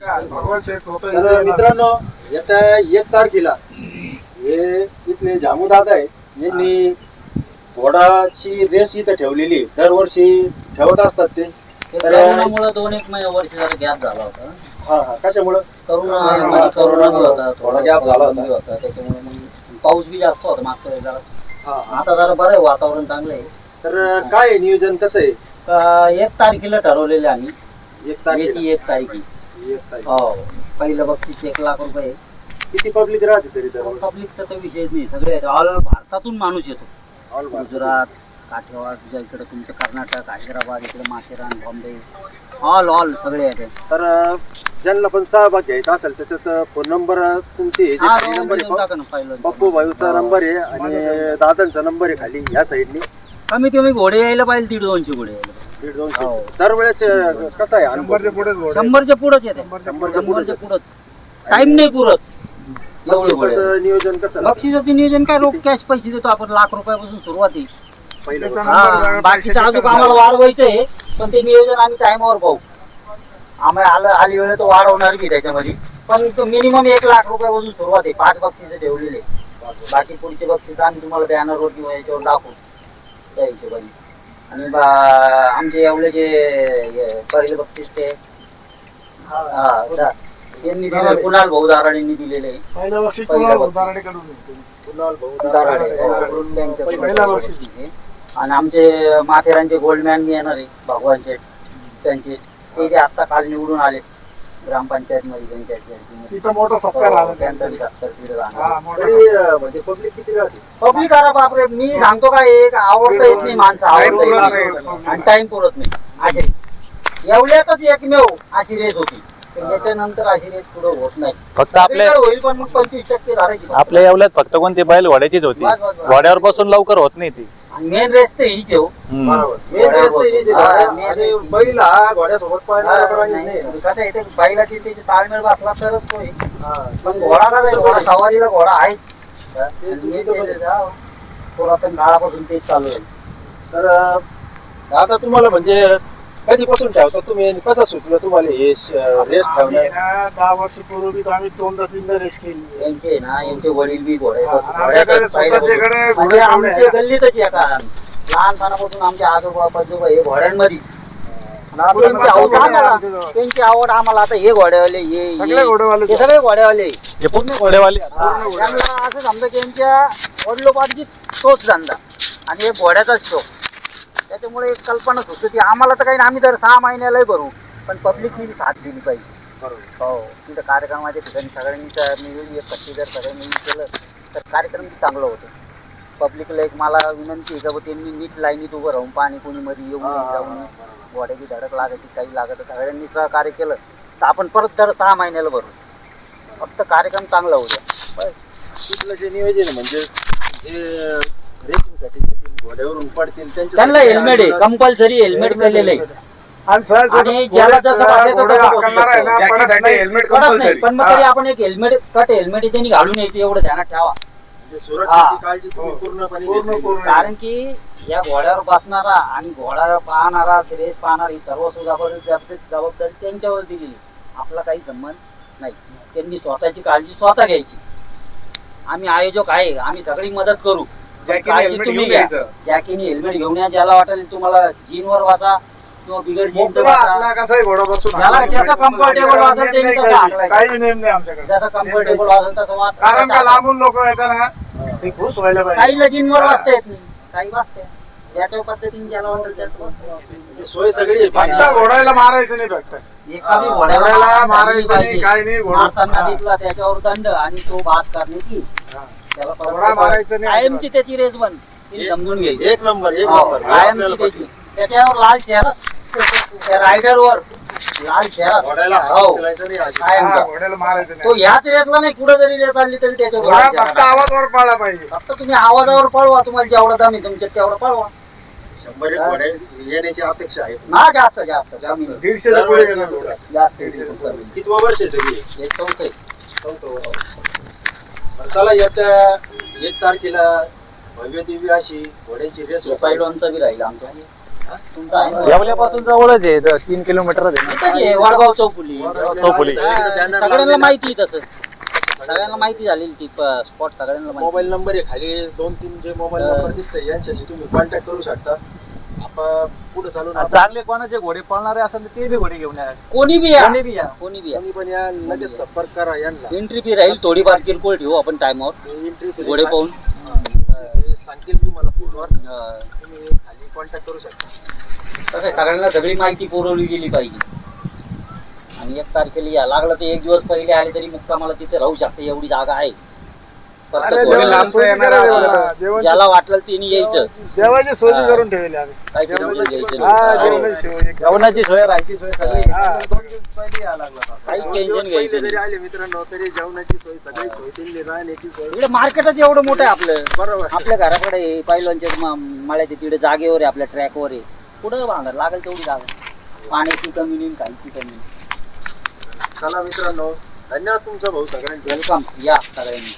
तर मित्रांनो, येत्या 1 तारखेला हे इथले जामूदादा आहे, यांनी घोडाची रेस इथं ठेवलेली. दरवर्षी ठेवत असतात ते. तर करोनामुळे 2-1 वर्ष जरा गॅप झाला होता. हा, कशामुळं? करोनामुळे होता, थोडा गॅप झाला होता. त्याच्यामुळे मग पाऊस बी जास्त होता मागच्या वेळेस जरा. हा, आता जरा बरं आहे, वातावरण चांगलं आहे. तर काय आहे नियोजन, कसं आहे? 1 तारखेला ठरवलेले आम्ही. 1 तारखेला. 1 तारखे. 1 तारीख. हो, पहिलं बक्षीस 1 लाख रुपये. किती पब्लिक राहते तरी? तर पब्लिकचा तर विषयच नाही, सगळे ऑल भारतातून माणूस येतो. ऑल गुजरात, काठेवाड, तुझ्या इकडे तुमचं कर्नाटक, हैदराबाद, इकडे माथेरान, बॉम्बे, ऑल सगळे येते. तर ज्यांना पण सहभाग घ्यायचा असेल त्याच्यात फोन नंबर तुमचे नंबर आहे, पप्पू भाईचा नंबर आहे आणि दादांचा नंबर आहे खाली या साईडनी. कमीत कमी घोडे यायला पाहिजे 150-200 घोडे यायला. 150-200 दरवेळेस कसं आहे? 100च्या पुढंच येते. 100च्या पुढंच. टाइम नाही पुरत. बक्षिसाचं नियोजन कसं? बक्षिसाचं नियोजन काय, रोख कॅश पैसे देतो आपण. लाख रुपयापासून सुरुवात आहे. बाकीचं अजून आम्हाला वाढवायचंय, पण ते नियोजन आम्ही टाइमवर पाहू. आम्हाला आली वेळ तो वाढवणार बी त्याच्यामध्ये, पण तो मिनिमम 1 लाख रुपयापासून सुरुवात आहे. 5 बक्षिस ठेवलेले. बाकी पुढचे बक्षीस आम्ही तुम्हाला बॅनरवर किंवा याच्यावर दाखवू त्या हिशोबाने. आणि आमचे एवढे जे पहिले बक्षीस ते त्यांनी दिले, कुणाल भाऊ दाराडेंनी दिलेले. आणि आमचे माथेरानचे गोल्डमॅन येणार आहे, भगवान शेठ त्यांचे. ते आता काल निवडून आले ग्रामपंचायत मध्ये. पब्लिक करा बापरे, मी सांगतो का, एक आवडता येत नाही माणसं, आवडता आणि टाइम पुरत नाही. असे एवढ्यातच एकमेव अशी रेस होती. त्याच्यानंतर अशी रेस पुढे होत नाही. फक्त आपल्या होईल, पण मग 25% धरायची. आपल्या एवढ्यात फक्त कोणती बैल घोड्याचीच होती. घोड्यावर बसून लवकर होत नाही ती. मेन रेस तर हीच आहे. बैल हा घोड्यासोबत कसं आहे, बैलाची त्याची ताळमेळ बसला तरच तो आहे. पण घोडा का, घोडा सवारीला घोडा आहेच. पुरातन काळापासून तेच चालू आहे. तर आता तुम्हाला म्हणजे कधीपासून ठेवता तुम्ही, कसं सुचलं तुम्हाला हे रेस ठेवणार? 10 वर्षापूर्वी आम्ही 2दा-3दा रेस केली. यांचे ना, यांचे वडील बी घोडे आमच्याकडे आमच्या गल्लीतच या काळात लहानपणापासून आमचे आजोबा पंजोबा हे घोड्यांमध्ये. त्यांची आवड आम्हाला. आता हे घोड्यावाले, हे सगळे घोड्यावाले, हे पूर्ण घोडेवाले. त्यांना असं समजा की यांच्या वडिलोपाठची तोच धंदा आणि हे घोड्याचाच शोक. त्याच्यामुळे एक कल्पना सुचते आम्हाला. तर काही आम्ही तर 6 महिन्यालाही भरू, पण पब्लिकनी साथ दिली पाहिजे. हो, तिथं कार्यक्रमाच्या ठिकाणी सगळ्यांनी मिळून एक पट्टी जर सगळ्यांनी केलं तर कार्यक्रम चांगलं होतं. पब्लिकला एक मला विनंती आहे का, त्यांनी नीट लाईनीत उभं राहून, पाणी कोणी मध्ये येऊन जाऊन, घोड्याची धडक लागायची काही लागत, सगळ्यांनी सहकार्य केलं तर आपण परत दर 6 महिन्याला भरू. फक्त कार्यक्रम चांगला होऊ द्या. तिथलं जे नियोजन म्हणजे जे रेसिंगसाठी घोड्यावरून पडतील त्यांना हेल्मेट आहे, कंपल्सरी हेल्मेट केलेलं आहे. आणि ज्याला जसं पण मग तरी आपण एक हेल्मेट, कट हेल्मेट त्यांनी घालून यायचं, एवढं ध्यानात ठेवा. सुरक्षेची काळजी तुम्ही पूर्णपणे. कारण की या घोड्यावर बसणारा आणि घोडा पाहणारा, रेस पाहणारा, ही सर्व जबाबदारी त्यांच्यावर दिलेली. आपला काही संबंध नाही. त्यांनी स्वतःची काळजी स्वतः घ्यायची. आम्ही आयोजक आहे, आम्ही सगळी मदत करू. तुम्ही घ्या, जॅकीने हेल्मेट घेऊन या. ज्याला वाटेल तुम्हाला जीनवर वाचा किंवा बिगर जीनचं ज्याचा कम्फर्टेबल असेल काही नेम नाही आमच्याकडे. ज्याचा कम्फर्टेबल असेल तसं वाच. कारण का लांबून लोक येतात ना, ते खुश व्हायला पाहिजे. काहीला जीनवर वाचता येत नाही, काही वाचते. ज्याच्या पद्धतीने ज्याला वाटेल त्याचं सोय सगळी. फक्त घोड्याला मारायचं नाही, फक्त एखादी घोड्याला मारायचं नाही, काही नाही. घोडा त्याच्यावर दंड आणि तो बाद करण्याची घोडा मारायचं नाही. कायमची त्याची रेस बंद समजून घ्यायची. एक नंबर कायमची त्याची. त्याच्यावर लाल चेहरा, रायडरवर लाल चेहरा घोड्याला घोड्याला मारायचं तो नाही. ह्याच रेसला नाही, कुठं जरी रेस आणली तरी त्याच्यावर घोडा फक्त आवाजावर पाळला पाहिजे. फक्त तुम्ही आवाजावर पळवा. तुम्हाला जेवढा दम आहे तुमच्यात तेवढं पळवा. 100 घोडे येण्याची अपेक्षा आहे ना, जास्त 150च्या पुढे येणार घोडा. जास्त. किती वर्ष आहे सगळी? एक चौथे. चला, याच्या 1 तारखेला भव्य दिव्य अशी घोड्यांची रेस. पैलवानचा बी राहील आमच्या. तुमचा आहे. येवल्यापासून जवळच आहे 3 किलोमीटर इथंच आहे, वडगाव चौफुली. चौफुली. हा, सगळ्यांना माहिती आहे तसं. सगळ्यांना माहिती झालेली ती स्पॉट सगळ्यांना माहिती. मोबाईल नंबर आहे खाली 2-3 जे मोबाईल नंबर दिसतंय यांच्याशी तुम्ही कॉन्टॅक्ट करू शकता. आपण पुढे चालून आपण चांगले कोणाचे घोडे पळणारे असेल तर ते बी घोडे घेऊन या. कोणी बी या, कोणी बी या. कोणी बी या. कोणी पण या लगेच संपर्क करा यांना. एंट्री फी राहील थोडीफार किरकोळ ठेवू आपण टाइमवर एंट्री घोडे पाहून. सांगतील तुम्हाला फोनवर. अं, तुम्ही खाली कॉन्टॅक्ट करू शकता. कसं आहे, सगळ्यांना सगळी माहिती पुरवली गेली पाहिजे. आणि 1 तारखेला या लागलं तर 1 दिवस पहिले आले तरी मुक्कामाला तिथे राहू शकते, एवढी जागा आहे. फक्त अरे घोडे देवाला लांबचं सोयी येणार करायला असलं, लागला. देवाची- ज्याला वाटलं त्यांनी यायचं. देवाची सोयी करून ठेवली आम्ही. काही टेन्शन घ्यायचं हा नाही. जेवणाची सोय. जेवणाची सोय राहायची सोय सगळी हा. 2 दिवस पहिले यायला लागला. काही टेन्शन पहिले घ्यायचं जरी नाही. आले मित्रांनो तरी जेवणाची सोय सगळी सोय त्यांनी राहण्याची सोय. इकडे मार्केटच एवढं मोठं आहे आपलं. बरोबर. आपल्या घराकडे आहे, पहिल्यांच्या मळ्याच्या तिकडे जागेवर आहे, आपल्या ट्रॅकवर आहे. कुठं बांधणार लागेल तेवढी जागा. पाण्याची कमी नाही, काहीची कमी नाही. चला मित्रांनो, धन्यवाद तुमचा भाऊ सगळ्यांचे. वेलकम या सगळ्यांनी.